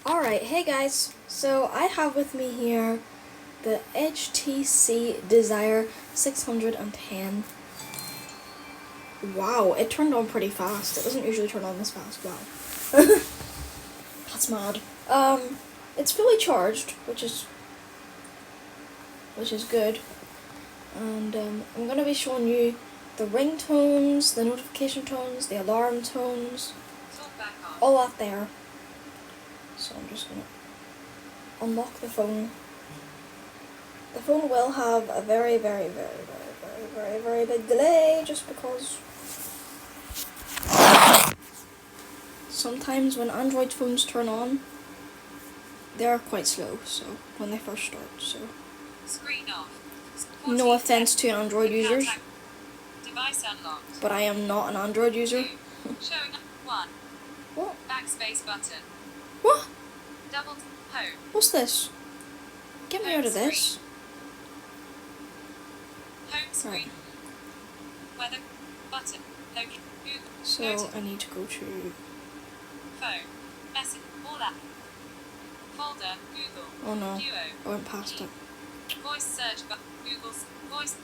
Alright, hey guys, so I have with me here the HTC Desire 610. Wow, it turned on pretty fast. It doesn't usually turn on this fast. Wow. That's mad. It's fully charged, which is good. And I'm gonna be showing you the ringtones, the notification tones, the alarm tones, all that there. So I'm just gonna unlock the phone. The phone will have a very big delay just because sometimes when Android phones turn on, they're quite slow, so when they first start, so Screen off. no offense to Android users, Device unlocked. but I am not an Android user. Showing up 1. What? Backspace button. What? Double home. What's this? Get me Home out of this. Home screen. Right. Weather button. Location. Google. So I need to go to. Phone. Message. All app. Folder. Google. Oh no, Duo. I went past it. Voice search button. Google's voice.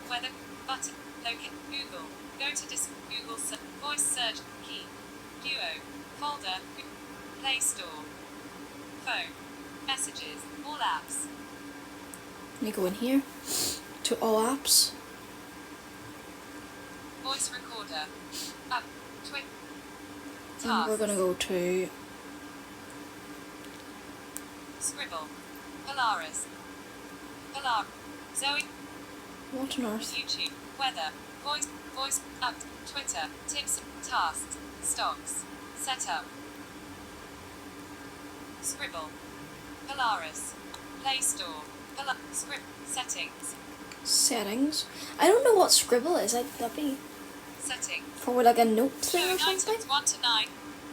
Weather button. Locate. Google. Go to disk. Google search. Voice search. Key. Duo. Folder. Play Store. Phone. Messages. All apps. Let me go in here to all apps. Voice recorder. Up. Twin. And we're gonna go to Scribble. Polaris. Polar. Zoe. what on earth? YouTube. Weather. Voice. Up. Twitter. Tips. Tasks. Stocks. Setup. Scribble. Polaris. Play Store. Script. Settings. Settings. I don't know what Scribble is. That'd be Setting. for like a note thing Showing or something. items 1 to 9.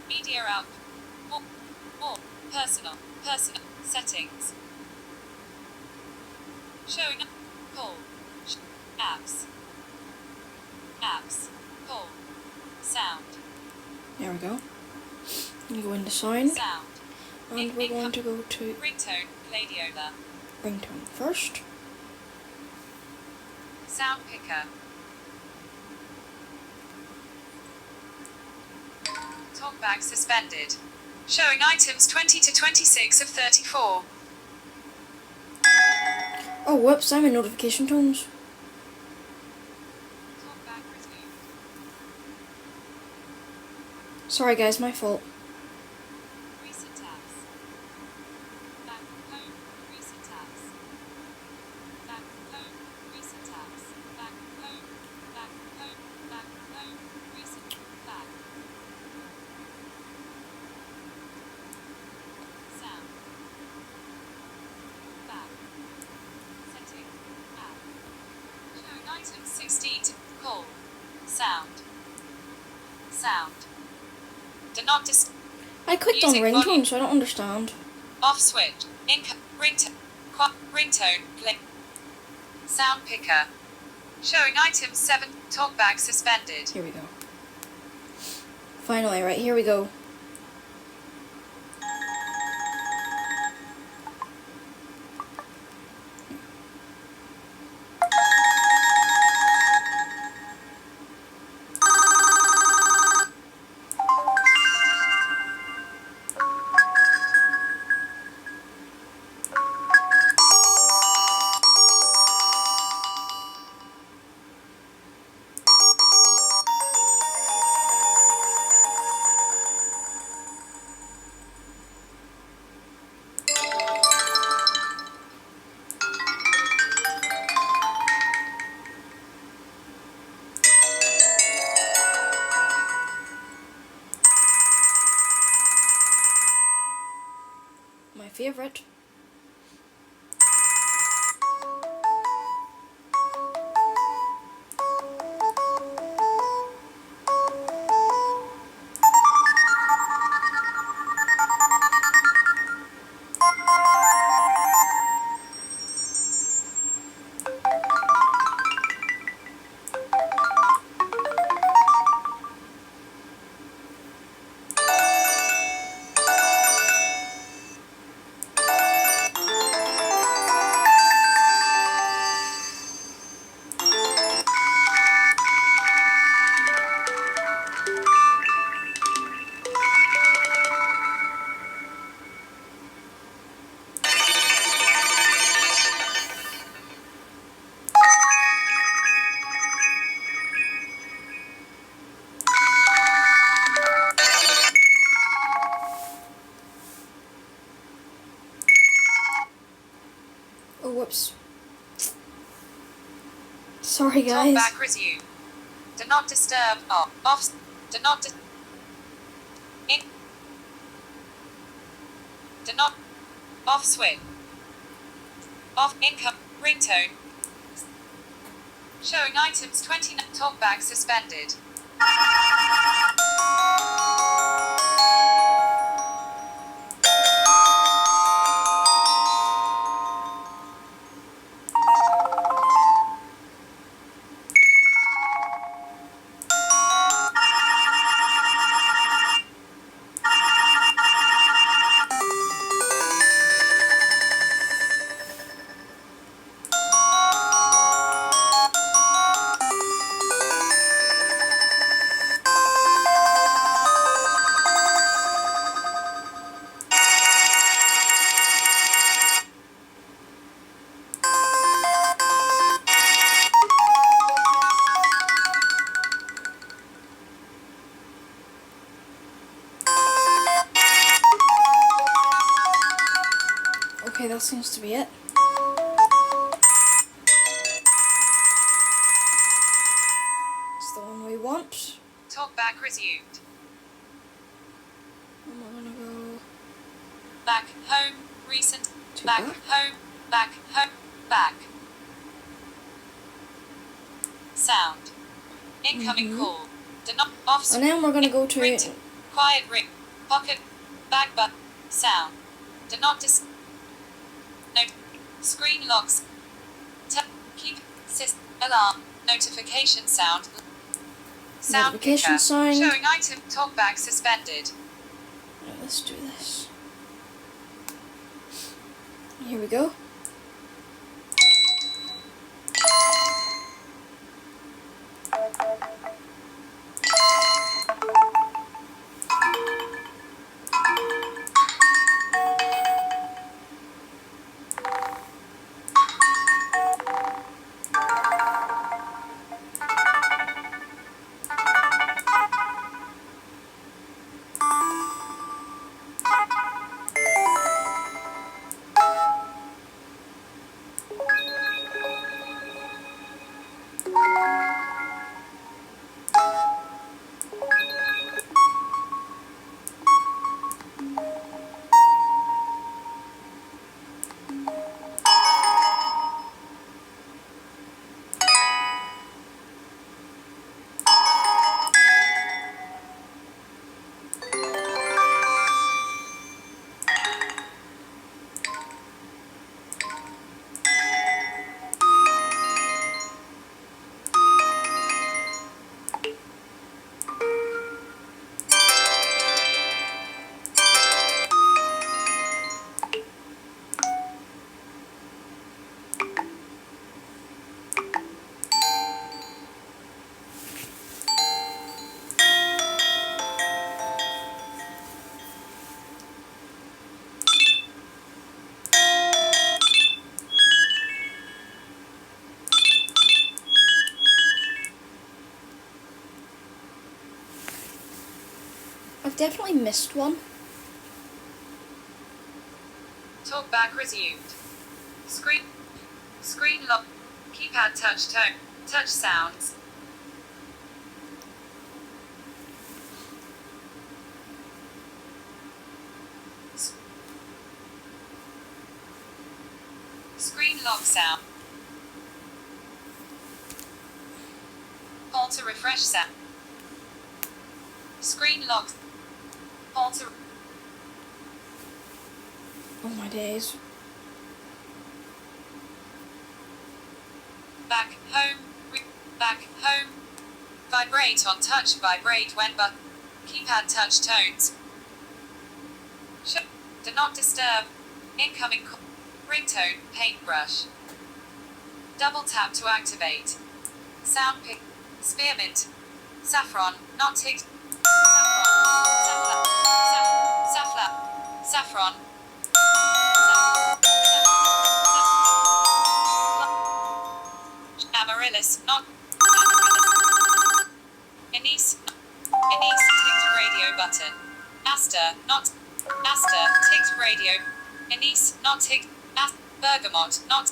Media out. More. Personal. Settings. Showing call. Apps. Call. Sound. There we go. You go into sound, Sound. and we're going to go to Ringtone. Gladiola. ringtone first. Sound picker. Talkback suspended. Showing items 20 to 26 of 34. Oh whoops, I'm in notification tones. Talkback resumed. Sorry guys, my fault. Recent tabs. Back home. Recent tabs. Back home. Recent tabs. Back home. Back home. Back home. Recent back. Sound. Back. Setting. App. Showing items 16 to call. Sound. Do not I clicked on Music ringtone, volume. so I don't understand. Off switch. Ringtone. Ringtone. Play. Sound picker. Showing item 7. Talkback suspended. Here we go. Finally, right, here we go. My favorite. Whoops. Sorry, guys. Talkback resumed. Do not disturb. Off. Do not. In. Do not. Off switch. Off income. Ringtone. Showing items 29. Talkback suspended. Okay, that seems to be it. It's the one we want. Talkback resumed. And we're gonna go Back home. Recent. to Back back. home. Back home. Back. Sound. Incoming call. Do not off. And then we're gonna go to Ringtone. Quiet ring. Pocket. Bag but. Sound. Do not dis. No. Screen locks. Keep. Alarm. Notification sound. Sound Notification picker. sign. Showing item. Talkback suspended. Right, let's do this. Here we go. I've definitely missed one. Talkback resumed. Screen lock. Keypad touch tone. Touch sounds. Screen lock sound. Call to refresh sound. Screen lock. Call to. Oh my days. Back home. Back home. Vibrate on touch. Vibrate when but. Keypad touch tones. Do not disturb. Incoming call. Ringtone. Paintbrush. Double tap to activate. Sound pick. Spearmint. Saffron. Not ticked. Saffron. Amaryllis. Not. Anise. Ticked radio button. Aster. Not. Aster. Ticked radio. Anise. Not ticked. Bergamot. Not.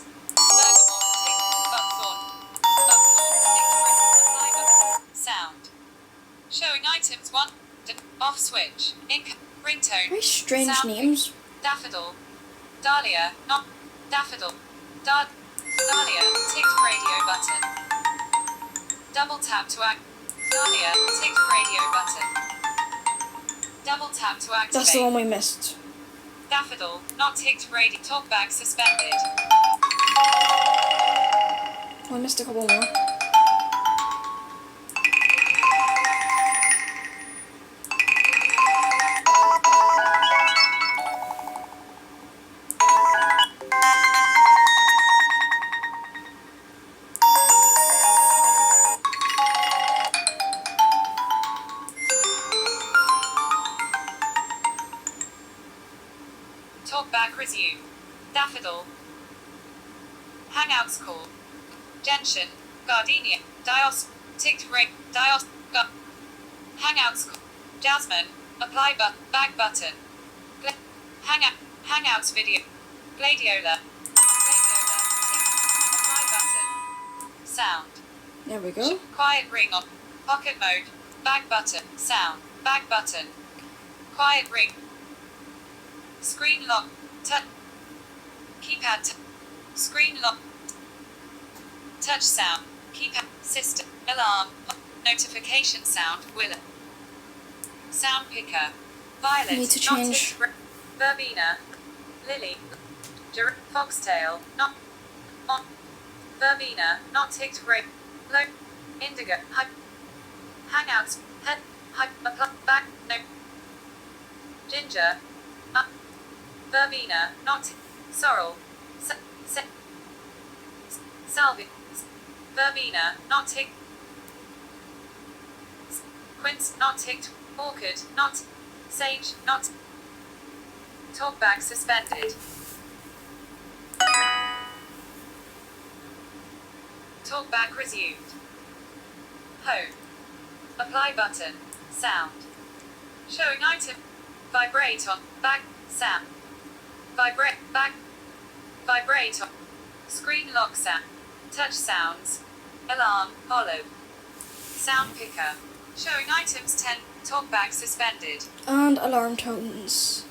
Showing items 1. Off switch. Ringtone. Very strange Sound names. Daffodil. Dahlia. Not. Daffodil. Dahlia. Ticked radio button. Double tap to act. Dahlia. Ticked radio button. Double tap to activate. That's the one we missed. Daffodil. Not ticked radio. Talkback suspended. Oh, I missed a couple more. Talkback resumed. Daffodil. Hangouts call. Gentian. Gardenia. Dios. Ticked ring. Dios. Hangouts call. Jasmine. Apply back button. Hangouts video. Gladiola. Apply button. Sound. There we go. Quiet ring on. Pocket mode. Back button. Sound. Back button. Quiet ring. Screen lock. Keypad. Screen lock. Touch sound. Keypad. System. Alarm. Notification sound. Willow. Sound picker. Violet. Need to change. Verbena. Lily. Foxtail. Not. On. Verbena. Not ticked ring. Low. Indigo. Hangouts. Head. Apply. Back. No. Ginger. Verbena. Not. Sorrel. Salvi. Verbena. Not ticked. Quince. Not ticked. Orchid. Not. Sage. Not. Talkback suspended. Talkback resumed. Home. Apply button. Sound. Showing item. Vibrate on. Back. Sam. Vibrate. Back. Vibrate on. Screen lock sound. Touch sounds. Alarm. Olive. Sound picker. Showing items 10. Talkback suspended. And alarm tones.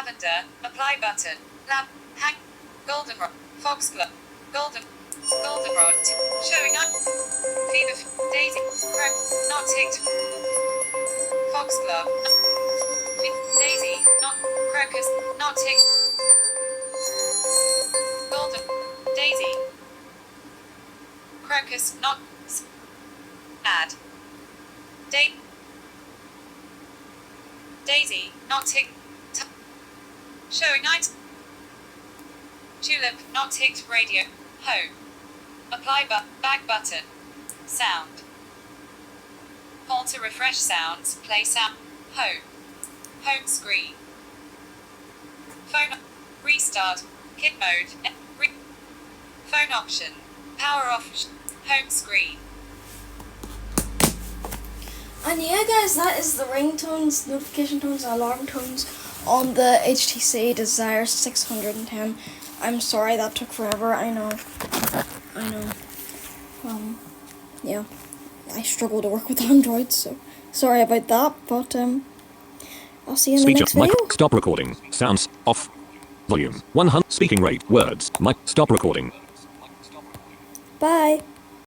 lavender, apply button, hang, goldenrod, foxglove, goldenrod, showing up, fever, daisy, not ticked, foxglove, daisy, not, crocus, not ticked, golden, daisy, crocus, not, add, daisy, not ticked, showing item, tulip, not ticked, radio, home, apply back button, sound, hold to refresh sounds, play sound, home screen, phone, restart, kit mode, phone option, power off, home screen. And yeah guys, that is the ringtones, notification tones, and alarm tones on the HTC Desire 610. I'm sorry that took forever, I know. Yeah, I struggle to work with Android, so sorry about that, but I'll see you in the next video. Mic, stop recording, sounds off, volume 100, speaking rate, words, mic, stop recording. Bye.